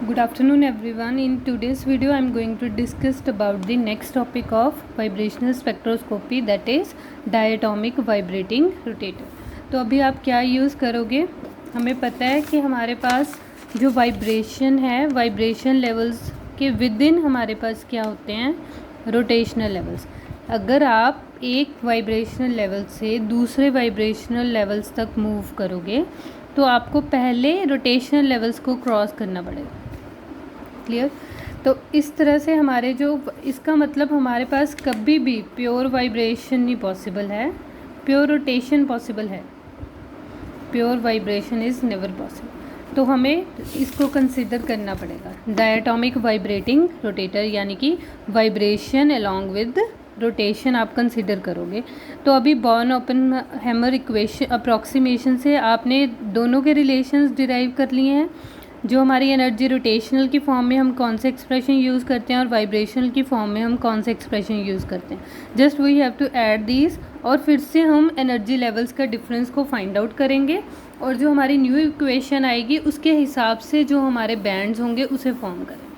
Good afternoon everyone. In today's video I am going to discuss about the next topic of vibrational spectroscopy, that is diatomic vibrating rotator. तो अभी आप क्या use करोगे, हमें पता है कि हमारे पास जो वाइब्रेशन है, वाइब्रेशन लेवल्स के विद इन हमारे पास क्या होते हैं, रोटेशनल लेवल्स। अगर आप एक वाइब्रेशनल लेवल से दूसरे वाइब्रेशनल लेवल्स तक मूव करोगे तो आपको पहले रोटेशनल लेवल्स को क्रॉस करना पड़ेगा। क्लियर? तो इस तरह से हमारे जो इसका मतलब हमारे पास कभी भी प्योर वाइब्रेशन नहीं पॉसिबल है, प्योर रोटेशन पॉसिबल है, pure vibration is never possible. तो हमें इसको कंसिडर करना पड़ेगा डायटोमिक वाइब्रेटिंग रोटेटर, यानी कि वाइब्रेशन अलोंग विद रोटेशन आप कंसिडर करोगे। तो अभी बॉर्न ओपेनहाइमर इक्वेशन अप्रॉक्सीमेशन से आपने दोनों के रिलेशंस डिराइव कर लिए हैं। जो हमारी एनर्जी रोटेशनल की फॉर्म में हम कौन से एक्सप्रेशन यूज़ करते हैं और वाइब्रेशनल की फॉर्म में हम कौन से एक्सप्रेशन यूज़ करते हैं। Just we have to add these और फिर से हम एनर्जी लेवल्स का डिफरेंस को फाइंड आउट करेंगे और जो हमारी न्यू इक्वेशन आएगी उसके हिसाब से जो हमारे बैंड्स होंगे उसे फॉर्म करेंगे।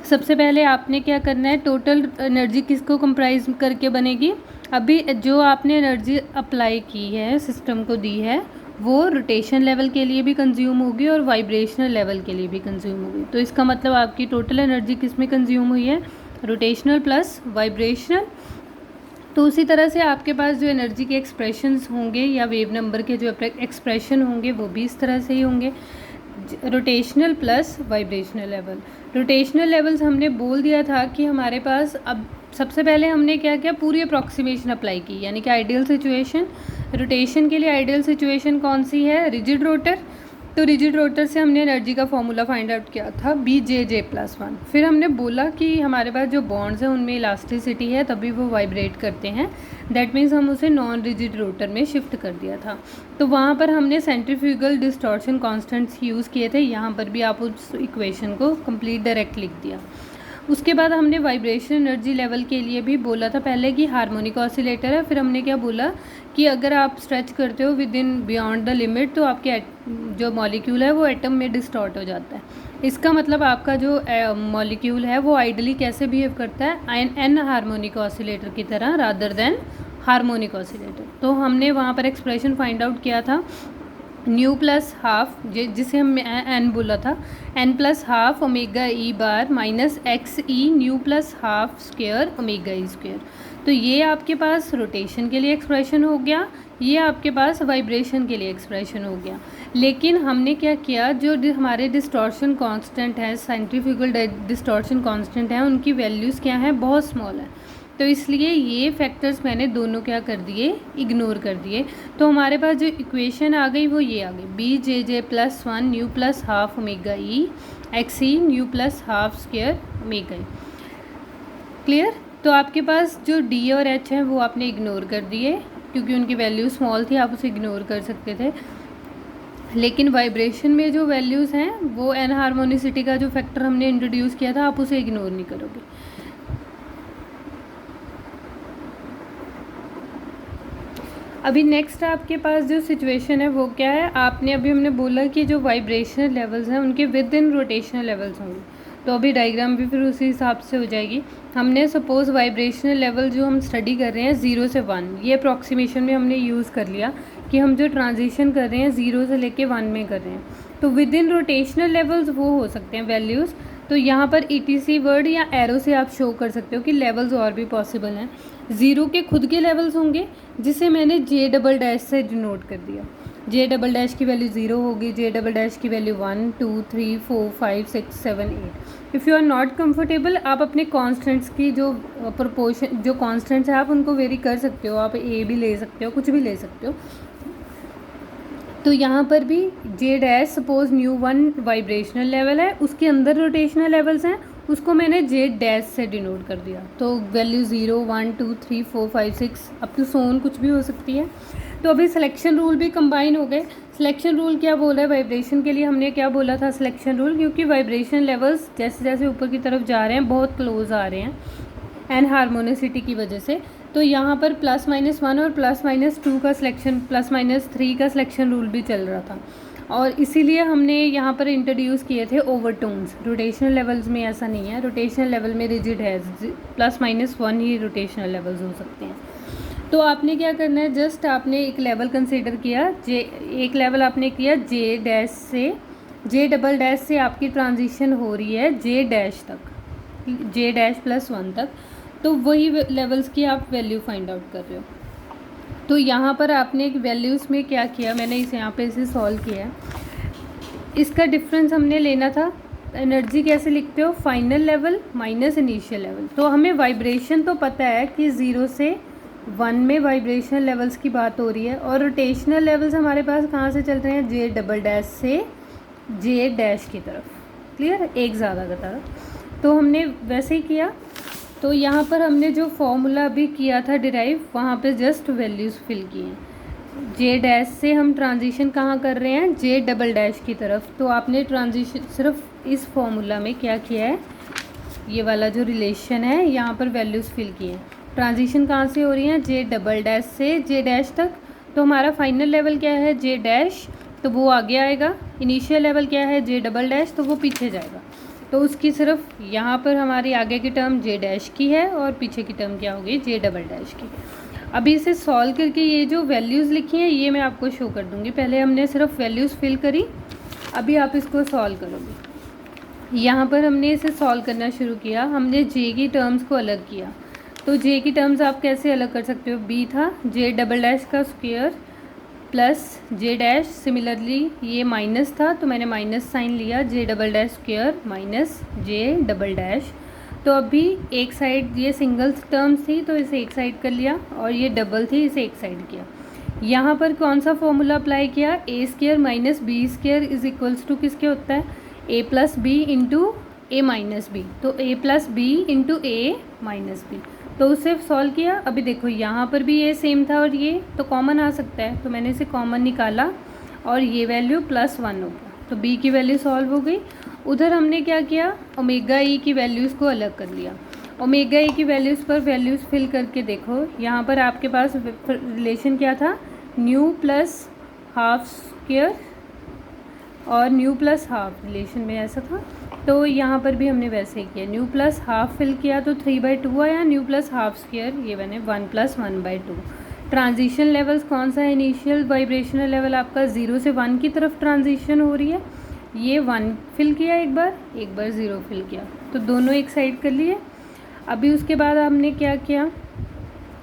सबसे पहले आपने क्या करना है, टोटल एनर्जी किसको कंप्राइज करके बनेगी। अभी जो आपने एनर्जी अप्लाई की है, सिस्टम को दी है, वो रोटेशन लेवल के लिए भी कंज्यूम होगी और वाइब्रेशनल लेवल के लिए भी कंज्यूम होगी। तो इसका मतलब आपकी टोटल एनर्जी किस में कंज्यूम हुई है, रोटेशनल प्लस वाइब्रेशनल। तो उसी तरह से आपके पास जो एनर्जी के एक्सप्रेशंस होंगे या वेव नंबर के जो एक्सप्रेशन होंगे वो भी इस तरह से ही होंगे, rotational plus vibrational level. Rotational levels हमने बोल दिया था कि हमारे पास, अब सबसे पहले हमने क्या किया, पूरी अप्रॉक्सीमेशन अप्लाई की, यानी कि आइडियल सिचुएशन। रोटेशन के लिए आइडियल सिचुएशन कौन सी है, रिजिड रोटर। तो रिजिड रोटर से हमने एनर्जी का फॉर्मूला फाइंड आउट किया था BJ+1। फिर हमने बोला कि हमारे पास जो बॉन्ड्स हैं उनमें इलास्टिसिटी है, तभी वो वाइब्रेट करते हैं। दैट मीन्स हम उसे नॉन रिजिड रोटर में शिफ्ट कर दिया था। तो वहाँ पर हमने सेंट्रीफ्यूगल डिस्टॉर्शन कांस्टेंट्स यूज़ किए थे। यहाँ पर भी आप उस इक्वेशन को कंप्लीट डायरेक्ट लिख दिया। उसके बाद हमने वाइब्रेशन एनर्जी लेवल के लिए भी बोला था पहले कि हार्मोनिक ऑसिलेटर है। फिर हमने क्या बोला कि अगर आप स्ट्रेच करते हो with in beyond the limit तो आपके जो मॉलिक्यूल है वो एटम में डिस्टॉर्ट हो जाता है। इसका मतलब आपका जो मॉलिक्यूल है वो आइडली कैसे बिहेव करता है, एन हार्मोनिक ऑसिलेटर की तरह रादर देन हार्मोनिक ऑसिलेटर। तो हमने वहाँ पर एक्सप्रेशन फाइंड आउट किया था न्यू प्लस हाफ, जिसे हम एन बोला था, n plus half omega e bar minus x e nu plus half square omega e square. तो ये आपके पास रोटेशन के लिए एक्सप्रेशन हो गया, ये आपके पास वाइब्रेशन के लिए एक्सप्रेशन हो गया। लेकिन हमने क्या किया, जो हमारे डिस्टॉर्शन कांस्टेंट है, सेंट्रीफ्यूगल डिस्टॉर्शन कांस्टेंट है, उनकी वैल्यूज़ क्या हैं, बहुत स्मॉल है। तो इसलिए ये फैक्टर्स मैंने दोनों क्या कर दिए, इग्नोर कर दिए। तो हमारे पास जो इक्वेशन आ गई वो ये आ गई BJ+1 nu plus half omega e x e nu plus half square omega e. Clear? तो आपके पास जो D और H हैं वो आपने इग्नोर कर दिए क्योंकि उनकी वैल्यू स्मॉल थी, आप उसे इग्नोर कर सकते थे। लेकिन वाइब्रेशन में जो वैल्यूज़ हैं वो एन हार्मोनिसिटी का जो फैक्टर हमने इंट्रोड्यूस किया था, आप उसे इग्नोर नहीं करोगे। अभी नेक्स्ट आपके पास जो सिचुएशन है वो क्या है, आपने अभी हमने बोला कि जो वाइब्रेशनल लेवल्स हैं उनके विद इन रोटेशनल लेवल्स होंगे। तो अभी डायग्राम भी फिर उसी हिसाब से हो जाएगी। हमने सपोज़ वाइब्रेशनल लेवल जो हम स्टडी कर रहे हैं 0 से 1, ये अप्रॉक्सीमेशन में हमने यूज़ कर लिया कि हम जो ट्रांजिशन कर रहे हैं 0 से लेके 1 में कर रहे हैं। तो विद इन रोटेशनल लेवल्स वो हो सकते हैं वैल्यूज़। तो यहाँ पर ETC वर्ड या एरो से आप शो कर सकते हो कि लेवल्स और भी पॉसिबल हैं। 0 के खुद के लेवल्स होंगे जिसे मैंने J" से डिनोट कर दिया। J" की वैल्यू 0 होगी, J" की value 1 2 3 4 5 6 7 8। If you are not comfortable, आप अपने कॉन्स्टेंट्स की जो प्रोपोर्शन, जो कॉन्स्टेंट्स हैं आप उनको वेरी कर सकते हो, आप A भी ले सकते हो, कुछ भी ले सकते हो। तो यहाँ पर भी J' सपोज न्यू1 वाइब्रेशनल लेवल है, उसके अंदर रोटेशनल लेवल्स हैं, उसको मैंने J' से डिनोट कर दिया। तो वैल्यू 0 1 2 3 4 5 6 अप टू सोन कुछ भी हो सकती है। तो अभी सिलेक्शन रूल भी कंबाइन हो गए। सिलेक्शन रूल क्या बोला है वाइब्रेशन के लिए, हमने क्या बोला था सिलेक्शन रूल, क्योंकि वाइब्रेशन लेवल्स जैसे जैसे ऊपर की तरफ जा रहे हैं बहुत क्लोज आ रहे हैं एन हार्मोनिसिटी की वजह से। तो यहाँ पर +-1 और +-2 का सिलेक्शन, +-3 का सिलेक्शन रूल भी चल रहा था। और इसीलिए हमने यहाँ पर इंट्रोड्यूस किए थे ओवरटोन्स। रोटेशनल लेवल्स में ऐसा नहीं है, रोटेशनल लेवल में रिजिड है, +-1 ही रोटेशनल लेवल्स हो सकते हैं। तो आपने क्या करना है, जस्ट आपने एक लेवल कंसीडर किया, एक लेवल आपने किया जे डैश से, जे डबल डैश से आपकी ट्रांजिशन हो रही है जे डैश तक, जे डैश +1 तक, तो वही लेवल्स की आप वैल्यू फाइंड आउट कर रहे हो। तो यहाँ पर आपने एक वैल्यूज़ में क्या किया, मैंने इसे यहाँ पे इसे सॉल्व किया है, इसका डिफरेंस हमने लेना था। एनर्जी कैसे लिखते हो, final level minus initial level. तो हमें वाइब्रेशन तो पता है कि 0 से 1 में वाइब्रेशनल लेवल्स की बात हो रही है, और रोटेशनल लेवल्स हमारे पास कहाँ से चल रहे हैं, जे डबल डैश से जे डैश की तरफ। क्लियर, एक ज़्यादा का था, तो हमने वैसे ही किया। तो यहाँ पर हमने जो फॉर्मूला अभी किया था डिराइव, वहाँ पे जस्ट वैल्यूज़ फिल किए हैं। जे डैश से हम ट्रांजिशन कहाँ कर रहे हैं, जे डबल डैश की तरफ। तो आपने ट्रांजिशन सिर्फ इस फॉर्मूला में क्या किया है, ये वाला जो रिलेशन है यहाँ पर वैल्यूज़ फिल किए हैं। ट्रांजिशन कहाँ से हो रही है, जे डबल डैश से जे डैश तक। तो हमारा फाइनल लेवल क्या है, जे डैश, तो वो आगे आएगा। इनिशियल लेवल क्या है, जे डबल डैश, तो वो पीछे जाएगा। तो उसकी सिर्फ यहाँ पर हमारी आगे की टर्म जे डैश की है और पीछे की टर्म क्या होगी, जे डबल डैश की। अभी इसे सॉल्व करके ये जो वैल्यूज़ लिखी हैं ये मैं आपको शो कर दूँगी। पहले हमने सिर्फ वैल्यूज़ फिल करी, अभी आप इसको सॉल्व करोगे। यहाँ पर हमने इसे सॉल्व करना शुरू किया, हमने जे की टर्म्स को अलग किया। तो जे की टर्म्स आप कैसे अलग कर सकते हो, बी था जे डबल डैश का square plus J dash, similarly ये माइनस था तो मैंने माइनस साइन लिया, जे डबल डैश स्क्वायर माइनस जे डबल डैश। तो अभी एक साइड ये सिंगल टर्म्स थी तो इसे एक साइड कर लिया, और ये डबल थी इसे एक साइड किया। यहाँ पर कौन सा फॉर्मूला अप्लाई किया, a square minus b square is equals to किसके होता है, a plus b into a minus b. तो a plus b into a minus b, तो उसे सॉल्व किया। अभी देखो यहाँ पर भी ये सेम था और ये तो कॉमन आ सकता है, तो मैंने इसे कॉमन निकाला और ये वैल्यू +1 हो गया, तो b की वैल्यू सॉल्व हो गई। उधर हमने क्या किया, ओमेगा ई की वैल्यूज़ को अलग कर लिया। ओमेगा ई की वैल्यूज़ पर वैल्यूज़ फिल करके देखो, यहाँ पर आपके पास रिलेशन क्या था, न्यू प्लस हाफ स्क्वायर और न्यू प्लस हाफ, रिलेशन में ऐसा था। तो यहाँ पर भी हमने वैसे ही किया, न्यू प्लस हाफ फिल किया तो 3/2 आया, न्यू प्लस हाफ स्क्वायर ये बने 1 + 1/2। ट्रांजिशन लेवल्स कौन सा है, इनिशियल वाइब्रेशनल लेवल आपका 0 से 1 की तरफ ट्रांजिशन हो रही है, ये 1 फिल किया एक बार 0 फिल किया, तो दोनों एक साइड कर लिए। अभी उसके बाद हमने क्या किया,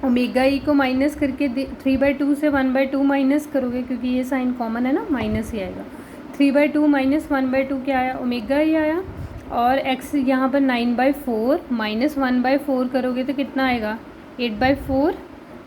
ओमेगा ई को माइनस करके 3/2 से 1/2 माइनस करोगे, क्योंकि ये साइन कॉमन है ना, माइनस ही आएगा। 3/2 माइनस 1/2 क्या आया, ओमेगा ही आया। और x यहाँ पर 9/4 माइनस 1/4 करोगे तो कितना आएगा, 8/4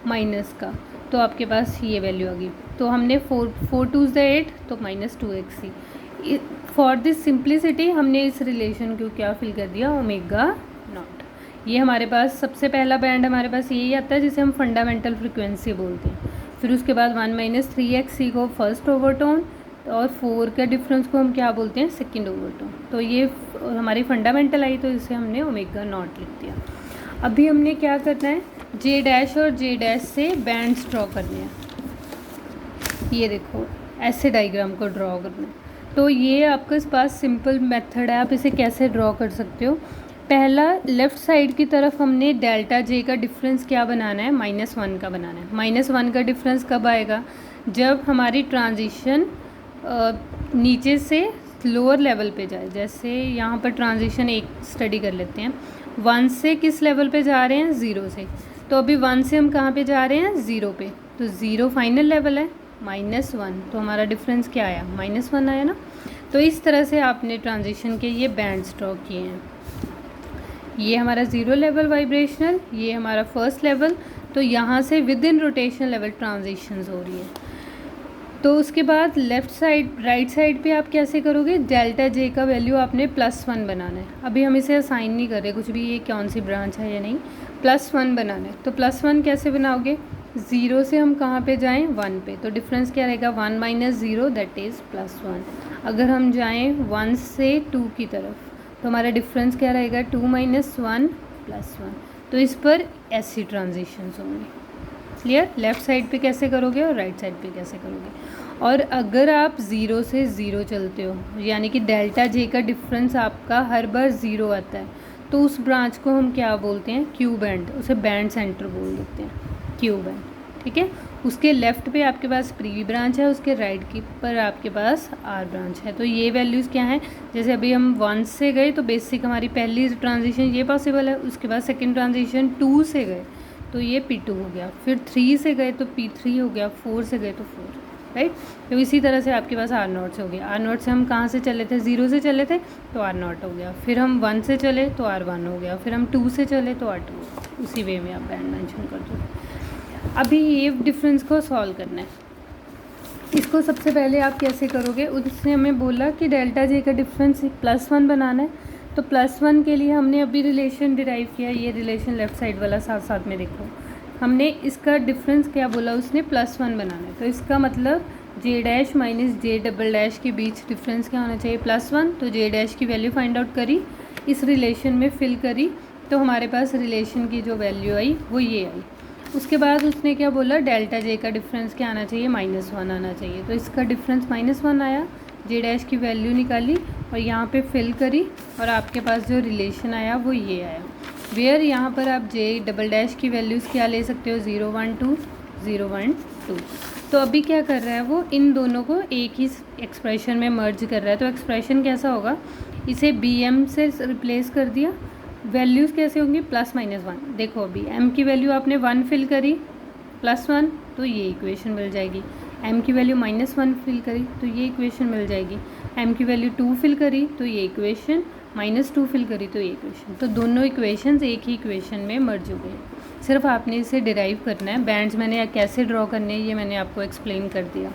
माइनस का, तो आपके पास ये वैल्यू आ गई। तो हमने 4 2 = 8 तो -2x he. For this simplicity हमने इस रिलेशन को क्या फिल कर दिया, ओमेगा नॉट। ये हमारे पास सबसे पहला बैंड हमारे पास यही आता है जिसे हम फंडामेंटल फ्रिक्वेंसी बोलते हैं। फिर उसके बाद 1 - 3x को फर्स्ट ओवरटोन, और 4 का डिफरेंस को हम क्या बोलते हैं, सेकंड ओवरटोन। तो ये हमारी फंडामेंटल आई, तो इसे हमने ओमेगा नॉट लिख दिया। अभी हमने क्या करना है, जे डैश और जे डैश से बैंड्स ड्रॉ करने हैं। ये देखो ऐसे डायग्राम को ड्रॉ करना है। तो ये आपके पास सिंपल मेथड है, आप इसे कैसे ड्रॉ कर सकते हो। पहला, लेफ़्ट साइड की तरफ हमने डेल्टा जे का डिफरेंस क्या बनाना है, -1 का बनाना है। -1 का डिफरेंस कब आएगा, जब हमारी ट्रांजिशन नीचे से लोअर लेवल पे जाए। जैसे यहाँ पर ट्रांजिशन एक स्टडी कर लेते हैं, 1 से किस लेवल पे जा रहे हैं, 0 से। तो अभी 1 से हम कहाँ पे जा रहे हैं, 0 पे, तो 0 फाइनल लेवल है, -1, तो हमारा डिफरेंस क्या आया, -1 आया ना। तो इस तरह से आपने ट्रांजिशन के ये बैंड्स ड्रॉ किए हैं। ये हमारा 0 लेवल वाइब्रेशनल, ये हमारा फर्स्ट लेवल। तो यहाँ से with in rotational level transitions हो रही है। तो उसके बाद लेफ़्ट साइड, राइट साइड पे आप कैसे करोगे, डेल्टा जे का वैल्यू आपने +1 बनाना है। अभी हम इसे असाइन नहीं कर रहे कुछ भी, ये कौन सी ब्रांच है या नहीं, +1 बनाना है। तो +1 कैसे बनाओगे, 0 से हम कहाँ पे जाएं, 1 पे, तो डिफरेंस क्या रहेगा, 1 - 0 दैट इज़ +1। अगर हम जाएं 1 से 2 की तरफ, तो हमारा डिफरेंस क्या रहेगा, 2 - 1 +1। तो इस पर ऐसी ट्रांजिशंस होंगी। क्लियर? लेफ़्ट साइड पे कैसे करोगे और राइट साइड पे कैसे करोगे। और अगर आप ज़ीरो से ज़ीरो चलते हो, यानी कि डेल्टा जे का डिफरेंस आपका हर बार ज़ीरो आता है, तो उस ब्रांच को हम क्या बोलते हैं? क्यू बैंड, उसे बैंड सेंटर बोल देते हैं, क्यू बैंड। ठीक है, उसके लेफ़्ट पे आपके पास प्री ब्रांच है, उसके राइट की पर आपके पास आर ब्रांच है। तो ये वैल्यूज़ क्या हैं? जैसे अभी हम 1 से गए तो बेसिक हमारी पहली ट्रांजिशन ये पॉसिबल है, उसके बाद सेकंड ट्रांजिशन 2 से गए तो ये P2 हो गया, फिर 3 से गए तो P3 हो गया, 4 से गए तो 4, राइट। तो इसी तरह से आपके पास आर नॉट से हो गया। आर नॉट से हम कहाँ से चले थे? 0 से चले थे तो आर नॉट हो गया, फिर हम 1 से चले तो R1 हो गया, फिर हम 2 से चले तो R2 हो गया। उसी वे में आप बैंड मेंशन कर दो। अभी ये डिफरेंस को सॉल्व करना है। इसको सबसे पहले आप कैसे करोगे? उसने हमें बोला कि डेल्टा जे का डिफरेंस +1 बनाना है, तो +1 के लिए हमने अभी रिलेशन डिराइव किया। ये रिलेशन लेफ़्ट साइड वाला साथ साथ में देखो, हमने इसका डिफरेंस क्या बोला? उसने +1 बनाना है, तो इसका मतलब जे डैश माइनस जे डबल डैश के बीच डिफरेंस क्या होना चाहिए? +1। तो जे डैश की वैल्यू फाइंड आउट करी, इस रिलेशन में फिल करी, तो हमारे पास रिलेशन की जो वैल्यू आई वो ये आई। उसके बाद उसने क्या बोला? डेल्टा जे का डिफरेंस क्या आना चाहिए? -1 आना चाहिए। तो इसका डिफरेंस -1 आया, जे डैश की वैल्यू निकाली और यहाँ पे फिल करी, और आपके पास जो रिलेशन आया वो ये आया। वेयर यहाँ पर आप जे डबल डैश की वैल्यूज़ क्या ले सकते हो? 0 1 2 0 1 2। तो अभी क्या कर रहा है वो? इन दोनों को एक ही एक्सप्रेशन में मर्ज कर रहा है। तो एक्सप्रेशन कैसा होगा? इसे BM से रिप्लेस कर दिया। वैल्यूज़ कैसे होंगी? +-1। देखो अभी m की वैल्यू आपने 1 फिल करी, +1 तो ये इक्वेशन मिल जाएगी। m की वैल्यू -1 फिल करी तो ये इक्वेशन मिल जाएगी। m की वैल्यू 2 फिल करी तो ये इक्वेशन, -2 फिल करी तो ये इक्वेशन। तो दोनों इक्वेशंस एक ही इक्वेशन में मर्ज हो गए। सिर्फ आपने इसे डिराइव करना है। बैंड्स मैंने कैसे ड्रॉ करने हैं ये मैंने आपको एक्सप्लेन कर दिया।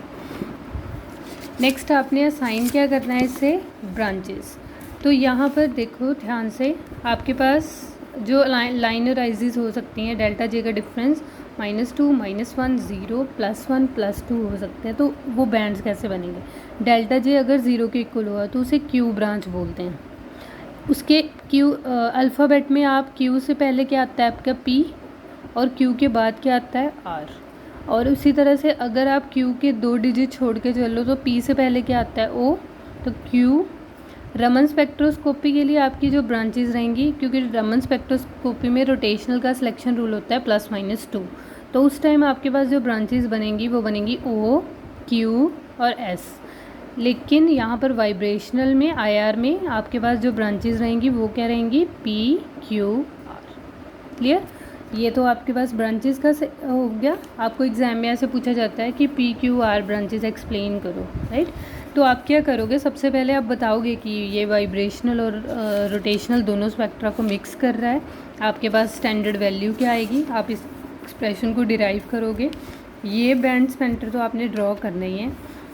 नेक्स्ट आपने असाइन क्या करना है इससे? ब्रांचेस। तो यहाँ पर देखो ध्यान से, आपके पास जो लाइनराइजेज हो सकती हैं डेल्टा जे का डिफरेंस -2 -1 0 +1 +2 हो सकते हैं। तो वो बैंड्स कैसे बनेंगे? डेल्टा जे अगर 0 के इक्वल हुआ तो उसे क्यू ब्रांच बोलते हैं। उसके क्यू अल्फ़ाबेट में आप क्यू से पहले क्या आता है आपका? P, और क्यू के बाद क्या आता है? R। और उसी तरह से अगर आप क्यू के 2 डिजिट छोड़ के चलो तो P से पहले क्या आता है? O। तो क्यू रमन स्पेक्ट्रोस्कोपी के लिए आपकी जो ब्रांचेस रहेंगी, क्योंकि रमन स्पेक्ट्रोस्कोपी में रोटेशनल का सिलेक्शन रूल होता है +-2, तो उस टाइम आपके पास जो ब्रांचेस बनेंगी वो बनेंगी O, Q और S। लेकिन यहाँ पर वाइब्रेशनल में IR में आपके पास जो ब्रांचेस रहेंगी वो क्या रहेंगी? P, Q, R। क्लियर? ये तो आपके पास ब्रांचेस का हो गया। आपको एग्जाम में ऐसे पूछा जाता है कि PQR ब्रांचेस एक्सप्लेन करो, राइट। तो आप क्या करोगे? सबसे पहले आप बताओगे कि ये वाइब्रेशनल और रोटेशनल दोनों स्पेक्ट्रा को मिक्स कर रहा है। आपके पास स्टैंडर्ड वैल्यू क्या आएगी? आप इस एक्सप्रेशन को डिराइव करोगे। ये बैंड स्पेक्ट्रा तो आपने ड्रॉ करना ही है।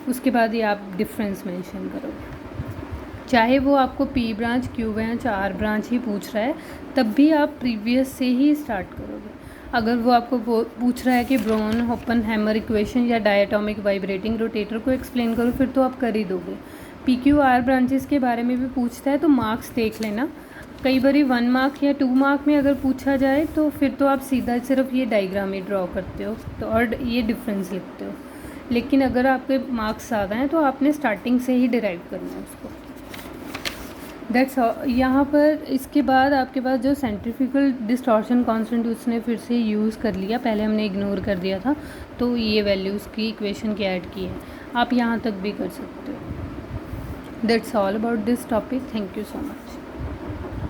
उसके बाद ये आप डिफरेंस मेंशन करोगे। चाहे वो आपको P branch, Q branch, R branch ही पूछ रहा है, तब भी आप प्रीवियस से ही स्टार्ट करोगे। अगर वो आपको पूछ रहा है कि ब्राउन ओपनहेमर इक्वेशन या डायटोमिक वाइब्रेटिंग रोटेटर को एक्सप्लेन करो, फिर तो आप कर ही दोगे। PQR ब्रांचेस के बारे में भी पूछता है तो मार्क्स देख लेना। कई बार 1 मार्क या 2 मार्क में अगर पूछा जाए तो फिर तो आप सीधा सिर्फ ये डायग्राम ही ड्रॉ करते हो तो और ये डिफरेंस लिखते हो। लेकिन अगर आपके मार्क्स ज़्यादा हैं तो आपने स्टार्टिंग से ही डिराइव करना है उसको। दैट्स यहाँ पर इसके बाद आपके पास जो सेंट्रीफ्यूगल डिस्टॉर्शन कांस्टेंट उसने फिर से यूज़ कर लिया, पहले हमने इग्नोर कर दिया था, तो ये वैल्यूज़ की इक्वेशन की ऐड की है। आप यहाँ तक भी कर सकते हो। That's all about this topic. Thank you so much.